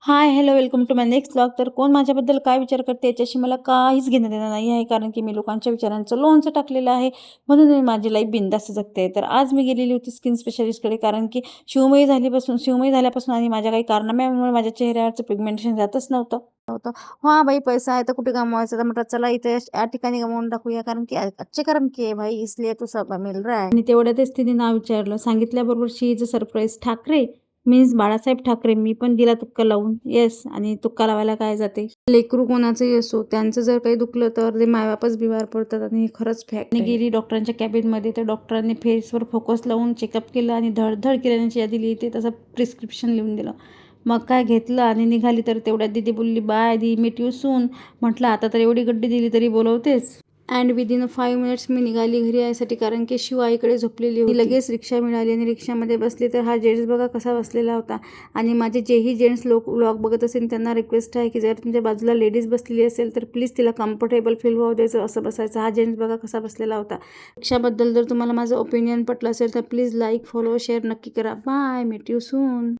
High, hello, welcome to my next vlog. तर कोण माझ्याबद्दल काय विचार करते याच्याशी मला काहीच घेणं देणं नाही आहे, कारण की मी लोकांच्या विचारांचं लोणचं टाकलेलं आहे. म्हणून मी माझी लाईफ बिंदास जगते. तर आज मी गेलेली होती स्किन स्पेशालिस्टकडे, कारण की शिवमयी झाल्यापासून आणि माझ्या काही कारणामुळे माझ्या चेहऱ्यावरचं पिगमेंटेशन जातच नव्हतं. हां बाई, पैसा आहे तर कुठे गमवायचा, तर म्हटलं चला इथे या ठिकाणी गमावून टाकूया, कारण की अच्छे कर्म किए भाई, इसलिए तो सब मिल रहा है. आणि तेवढ्यातच तिने नाव विचारलं. सांगितल्याबरोबर she is a surprise Thackeray means Balasaheb Thackeray. मी पण दिला तुक्का लावून. येस, आणि तुक्का लावायला काय जाते. लेकरू कोणाचंही असो, त्यांचं जर काही दुखलं तर ते मायबापच बिमार पडतात, आणि हे खरंच फॅक्ट आहे. गेली डॉक्टरांच्या कॅबिनमध्ये, तर डॉक्टरांनी फेसवर फोकस लावून चेकअप केलं आणि धडधड किराण्याची यादी लिहिते तसं प्रिस्क्रिप्शन लिहून दिलं. मग काय घेतलं आणि निघाली. तर तेवढ्यात दीदी बोलली, bye the meet you soon. म्हटलं आता तर एवढी गड्डी दिली तरी बोलवतेच. अँड विदिन 5 मिनिट्स मी निघाली घरी यायसाठी, कारण की शिव आईकडे झोपलेली होती. लगेच रिक्षा मिळाली आणि रिक्षामध्ये बसली. तर हा जेंट्स बघा कसा बसलेला होता. आणि माझे जेही जेंट्स लोक व्लॉग बघत असेल त्यांना रिक्वेस्ट आहे की जर तुमच्या बाजूला लेडीज बसलेली असेल तर प्लीज तिला कम्फर्टेबल फील व्हावं द्यायचं, असं बसायचं. हा जेंट्स बघा कसा बसलेला होता. रिक्षाबद्दल जर तुम्हाला माझं ओपिनियन पटलं असेल तर प्लीज लाईक, फॉलो, शेअर नक्की करा. Bye, meet you soon.